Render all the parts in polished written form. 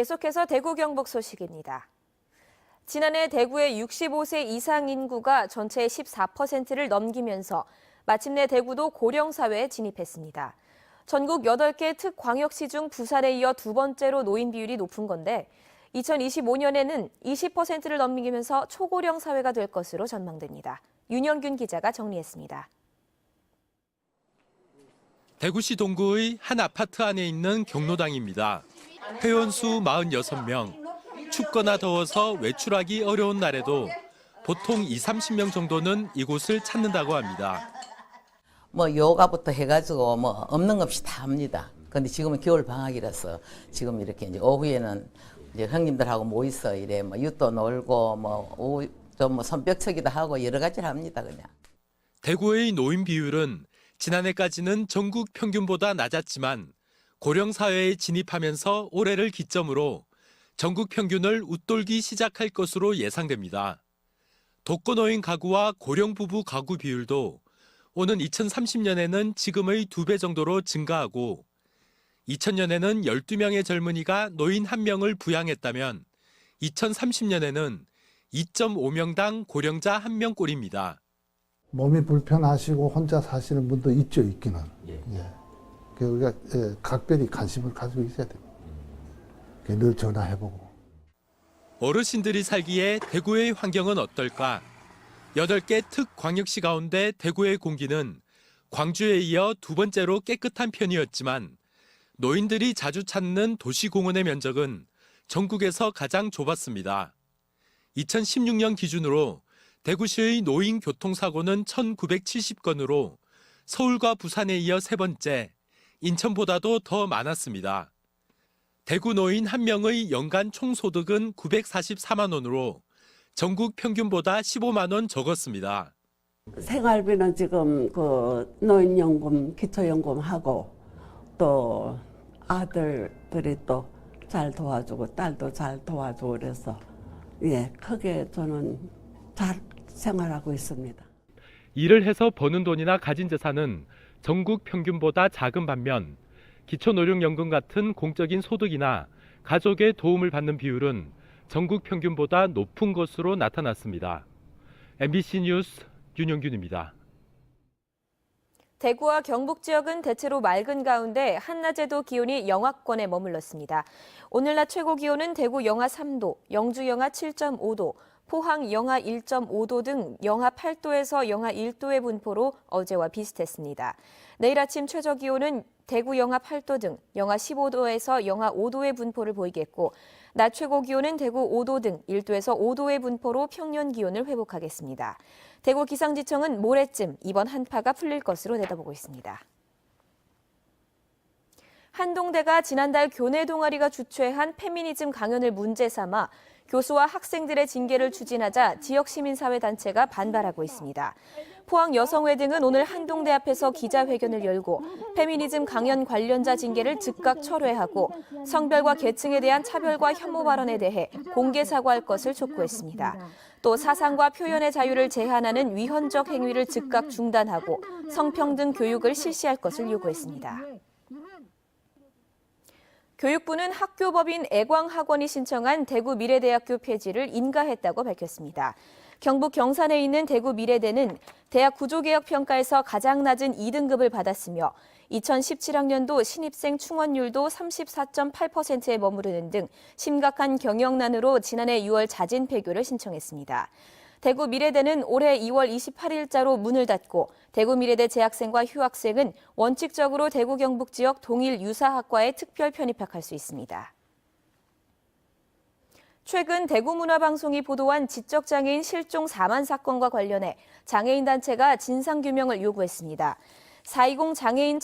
계속해서 대구 경북 소식입니다. 지난해 대구의 65세 이상 인구가 전체의 14%를 넘기면서 마침내 대구도 고령사회에 진입했습니다. 전국 8개 특광역시 중 부산에 이어 두 번째로 노인 비율이 높은 건데 2025년에는 20%를 넘기면서 초고령 사회가 될 것으로 전망됩니다. 윤영균 기자가 정리했습니다. 대구시 동구의 한 아파트 안에 있는 경로당입니다. 회원수 46명. 춥거나 더워서 외출하기 어려운 날에도 보통 20-30명 정도는 이곳을 찾는다고 합니다. 요가부터 해가지고 없는 것 없이 다 합니다. 근데 지금은 겨울 방학이라서 지금 이렇게 이제 오후에는 이제 형님들하고 모이서 이래 유도 놀고 오후 좀 손뼉치기도 하고 여러 가지를 합니다, 그냥. 대구의 노인 비율은 지난해까지는 전국 평균보다 낮았지만 고령 사회에 진입하면서 올해를 기점으로 전국 평균을 웃돌기 시작할 것으로 예상됩니다. 독거노인 가구와 고령 부부 가구 비율도 오는 2030년에는 지금의 2배 정도로 증가하고 2000년에는 12명의 젊은이가 노인 1명을 부양했다면 2030년에는 2.5명당 고령자 1명꼴입니다. 몸이 불편하시고 혼자 사시는 분도 있죠, 있기는. 우리가 각별히 관심을 가지고 있어야 됩니다. 늘 전화해보고. 어르신들이 살기에 대구의 환경은 어떨까? 8개 특광역시 가운데 대구의 공기는 광주에 이어 두 번째로 깨끗한 편이었지만 노인들이 자주 찾는 도시공원의 면적은 전국에서 가장 좁았습니다. 2016년 기준으로 대구시의 노인 교통사고는 1970건으로 서울과 부산에 이어 세 번째, 인천보다도 더 많았습니다. 대구 노인 1명의 연간 총소득은 944만 원으로 전국 평균보다 15만 원 적었습니다. 생활비는 지금 노인연금, 기초연금하고 또 아들들이 또 잘 도와주고 딸도 잘 도와주고 그래서 크게 저는 잘 생활하고 있습니다. 일을 해서 버는 돈이나 가진 재산은 전국 평균보다 작은 반면 기초노령연금 같은 공적인 소득이나 가족의 도움을 받는 비율은 전국 평균보다 높은 것으로 나타났습니다. MBC 뉴스 윤영균입니다. 대구와 경북 지역은 대체로 맑은 가운데 한낮에도 기온이 영하권에 머물렀습니다. 오늘 낮 최고 기온은 대구 영하 3도, 영주 영하 7.5도, 포항 영하 1.5도 등 영하 8도에서 영하 1도의 분포로 어제와 비슷했습니다. 내일 아침 최저 기온은 대구 영하 8도 등 영하 15도에서 영하 5도의 분포를 보이겠고 낮 최고 기온은 대구 5도 등 1도에서 5도의 분포로 평년 기온을 회복하겠습니다. 대구 기상지청은 모레쯤 이번 한파가 풀릴 것으로 내다보고 있습니다. 한동대가 지난달 교내 동아리가 주최한 페미니즘 강연을 문제 삼아 교수와 학생들의 징계를 추진하자 지역 시민사회단체가 반발하고 있습니다. 포항여성회 등은 오늘 한동대 앞에서 기자회견을 열고 페미니즘 강연 관련자 징계를 즉각 철회하고 성별과 계층에 대한 차별과 혐오 발언에 대해 공개 사과할 것을 촉구했습니다. 또 사상과 표현의 자유를 제한하는 위헌적 행위를 즉각 중단하고 성평등 교육을 실시할 것을 요구했습니다. 교육부는 학교법인 애광학원이 신청한 대구 미래대학교 폐지를 인가했다고 밝혔습니다. 경북 경산에 있는 대구 미래대는 대학 구조개혁 평가에서 가장 낮은 2등급을 받았으며 2017학년도 신입생 충원율도 34.8%에 머무르는 등 심각한 경영난으로 지난해 6월 자진 폐교를 신청했습니다. 대구 미래대는 올해 2월 28일자로 문을 닫고 대구 미래대 재학생과 휴학생은 원칙적으로 대구 경북 지역 동일 유사학과에 특별 편입학할 수 있습니다. 최근 대구문화방송이 보도한 지적장애인 실종 사만 사건과 관련해 장애인단체가 진상규명을 요구했습니다. 420 장애인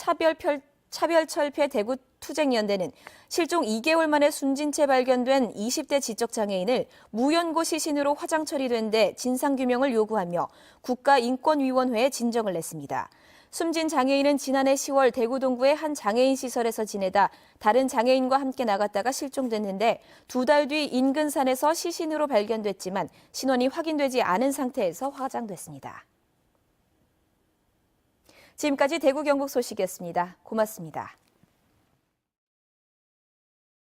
차별철폐 대구투쟁연대는 실종 2개월 만에 숨진 채 발견된 20대 지적장애인을 무연고 시신으로 화장 처리된 데 진상규명을 요구하며 국가인권위원회에 진정을 냈습니다. 숨진 장애인은 지난해 10월 대구 동구의 한 장애인 시설에서 지내다 다른 장애인과 함께 나갔다가 실종됐는데 2달 뒤 인근 산에서 시신으로 발견됐지만 신원이 확인되지 않은 상태에서 화장됐습니다. 지금까지 대구 경북 소식이었습니다. 고맙습니다.